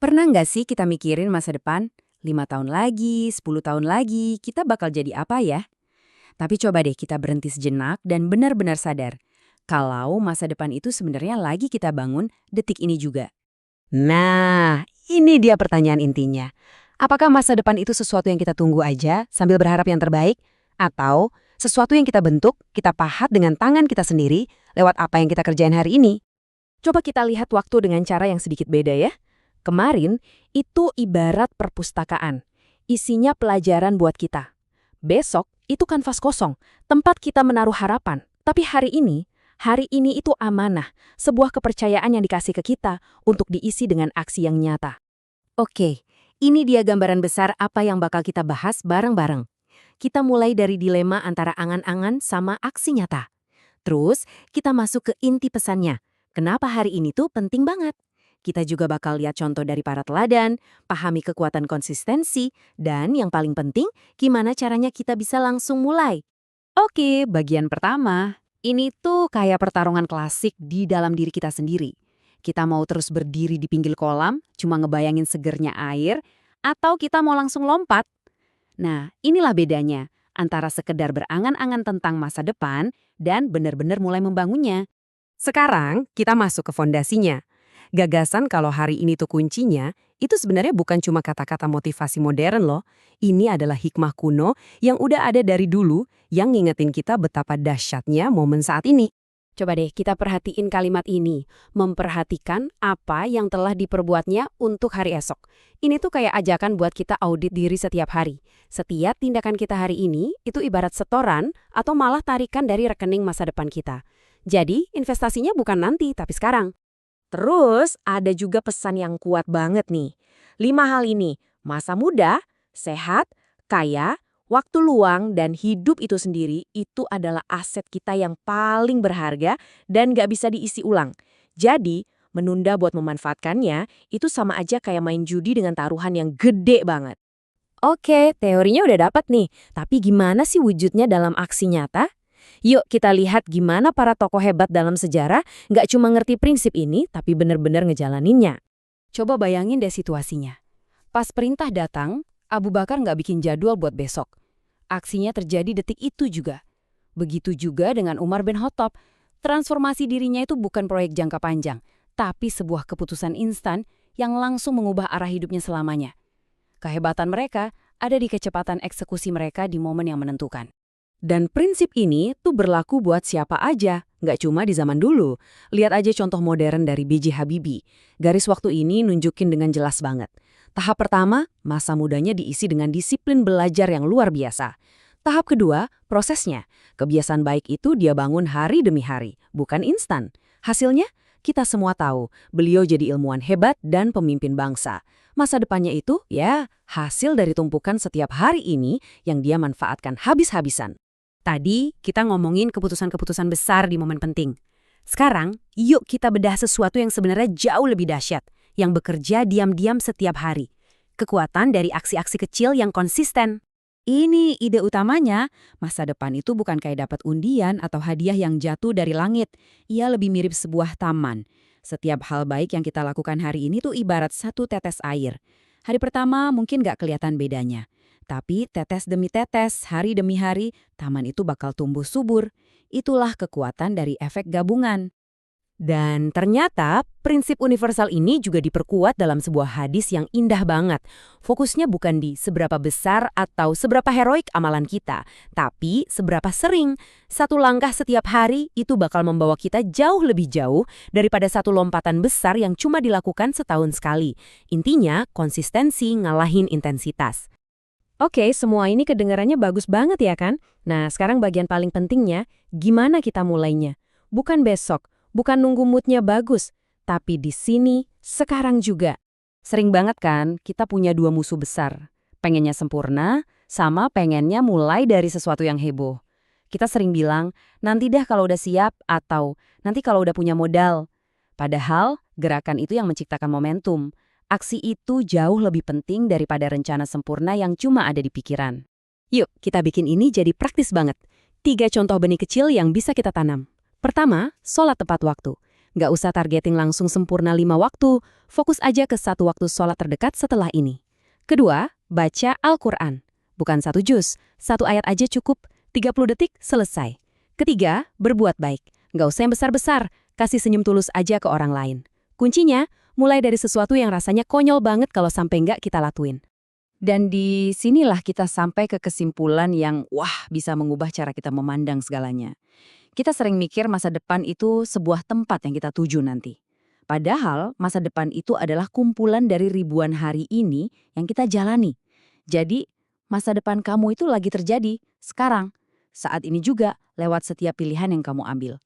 Pernah nggak sih kita mikirin masa depan? 5 tahun lagi, 10 tahun lagi, kita bakal jadi apa ya? Tapi coba deh kita berhenti sejenak dan benar-benar sadar. Kalau masa depan itu sebenarnya lagi kita bangun detik ini juga. Nah, ini dia pertanyaan intinya. Apakah masa depan itu sesuatu yang kita tunggu aja sambil berharap yang terbaik? Atau sesuatu yang kita bentuk, kita pahat dengan tangan kita sendiri lewat apa yang kita kerjain hari ini? Coba kita lihat waktu dengan cara yang sedikit beda ya. Kemarin, itu ibarat perpustakaan. Isinya pelajaran buat kita. Besok, itu kanvas kosong, tempat kita menaruh harapan. Tapi hari ini itu amanah, sebuah kepercayaan yang dikasih ke kita untuk diisi dengan aksi yang nyata. Oke, ini dia gambaran besar apa yang bakal kita bahas bareng-bareng. Kita mulai dari dilema antara angan-angan sama aksi nyata. Terus, kita masuk ke inti pesannya. Kenapa hari ini tuh penting banget? Kita juga bakal lihat contoh dari para teladan, pahami kekuatan konsistensi, dan yang paling penting, gimana caranya kita bisa langsung mulai. Oke, bagian pertama. Ini tuh kayak pertarungan klasik di dalam diri kita sendiri. Kita mau terus berdiri di pinggir kolam, cuma ngebayangin segernya air, atau kita mau langsung lompat. Nah, inilah bedanya antara sekedar berangan-angan tentang masa depan dan benar-benar mulai membangunnya. Sekarang, kita masuk ke fondasinya. Gagasan kalau hari ini tuh kuncinya, itu sebenarnya bukan cuma kata-kata motivasi modern loh. Ini adalah hikmah kuno yang udah ada dari dulu yang ngingetin kita betapa dahsyatnya momen saat ini. Coba deh kita perhatiin kalimat ini, memperhatikan apa yang telah diperbuatnya untuk hari esok. Ini tuh kayak ajakan buat kita audit diri setiap hari. Setiap tindakan kita hari ini itu ibarat setoran atau malah tarikan dari rekening masa depan kita. Jadi investasinya bukan nanti tapi sekarang. Terus ada juga pesan yang kuat banget nih. 5 hal ini, masa muda, sehat, kaya, waktu luang, dan hidup itu sendiri itu adalah aset kita yang paling berharga dan gak bisa diisi ulang. Jadi, menunda buat memanfaatkannya itu sama aja kayak main judi dengan taruhan yang gede banget. Oke, teorinya udah dapat nih. Tapi gimana sih wujudnya dalam aksi nyata? Yuk kita lihat gimana para tokoh hebat dalam sejarah nggak cuma ngerti prinsip ini, tapi benar-benar ngejalaninnya. Coba bayangin deh situasinya. Pas perintah datang, Abu Bakar nggak bikin jadwal buat besok. Aksinya terjadi detik itu juga. Begitu juga dengan Umar bin Khattab. Transformasi dirinya itu bukan proyek jangka panjang, tapi sebuah keputusan instan yang langsung mengubah arah hidupnya selamanya. Kehebatan mereka ada di kecepatan eksekusi mereka di momen yang menentukan. Dan prinsip ini tuh berlaku buat siapa aja, nggak cuma di zaman dulu. Lihat aja contoh modern dari B.J. Habibie. Garis waktu ini nunjukin dengan jelas banget. Tahap pertama, masa mudanya diisi dengan disiplin belajar yang luar biasa. Tahap kedua, prosesnya. Kebiasaan baik itu dia bangun hari demi hari, bukan instan. Hasilnya, kita semua tahu, beliau jadi ilmuwan hebat dan pemimpin bangsa. Masa depannya itu, ya, hasil dari tumpukan setiap hari ini yang dia manfaatkan habis-habisan. Tadi kita ngomongin keputusan-keputusan besar di momen penting. Sekarang, yuk kita bedah sesuatu yang sebenarnya jauh lebih dahsyat, yang bekerja diam-diam setiap hari. Kekuatan dari aksi-aksi kecil yang konsisten. Ini ide utamanya, masa depan itu bukan kayak dapat undian atau hadiah yang jatuh dari langit. Ia lebih mirip sebuah taman. Setiap hal baik yang kita lakukan hari ini tuh ibarat satu tetes air. Hari pertama mungkin gak kelihatan bedanya. Tapi tetes demi tetes, hari demi hari, taman itu bakal tumbuh subur. Itulah kekuatan dari efek gabungan. Dan ternyata prinsip universal ini juga diperkuat dalam sebuah hadis yang indah banget. Fokusnya bukan di seberapa besar atau seberapa heroik amalan kita, tapi seberapa sering. Satu langkah setiap hari itu bakal membawa kita jauh lebih jauh daripada satu lompatan besar yang cuma dilakukan setahun sekali. Intinya, konsistensi ngalahin intensitas. Oke, semua ini kedengarannya bagus banget ya kan? Nah, sekarang bagian paling pentingnya, gimana kita mulainya? Bukan besok, bukan nunggu moodnya bagus, tapi di sini, sekarang juga. Sering banget kan kita punya dua musuh besar. Pengennya sempurna, sama pengennya mulai dari sesuatu yang heboh. Kita sering bilang, nanti dah kalau udah siap, atau nanti kalau udah punya modal. Padahal, gerakan itu yang menciptakan momentum. Aksi itu jauh lebih penting daripada rencana sempurna yang cuma ada di pikiran. Yuk, kita bikin ini jadi praktis banget. 3 contoh benih kecil yang bisa kita tanam. Pertama, sholat tepat waktu. Nggak usah targeting langsung sempurna 5 waktu, fokus aja ke 1 waktu sholat terdekat setelah ini. Kedua, baca Al-Quran. Bukan 1 juz, 1 ayat aja cukup, 30 detik selesai. Ketiga, berbuat baik. Nggak usah yang besar-besar, kasih senyum tulus aja ke orang lain. Kuncinya, mulai dari sesuatu yang rasanya konyol banget kalau sampai nggak kita lakuin. Dan di sinilah kita sampai ke kesimpulan yang bisa mengubah cara kita memandang segalanya. Kita sering mikir masa depan itu sebuah tempat yang kita tuju nanti. Padahal masa depan itu adalah kumpulan dari ribuan hari ini yang kita jalani. Jadi masa depan kamu itu lagi terjadi sekarang. Saat ini juga lewat setiap pilihan yang kamu ambil.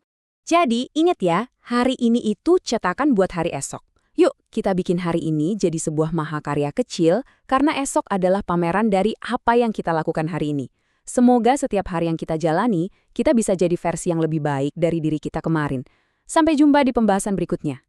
Jadi, ingat ya, hari ini itu cetakan buat hari esok. Yuk, kita bikin hari ini jadi sebuah mahakarya kecil karena esok adalah pameran dari apa yang kita lakukan hari ini. Semoga setiap hari yang kita jalani, kita bisa jadi versi yang lebih baik dari diri kita kemarin. Sampai jumpa di pembahasan berikutnya.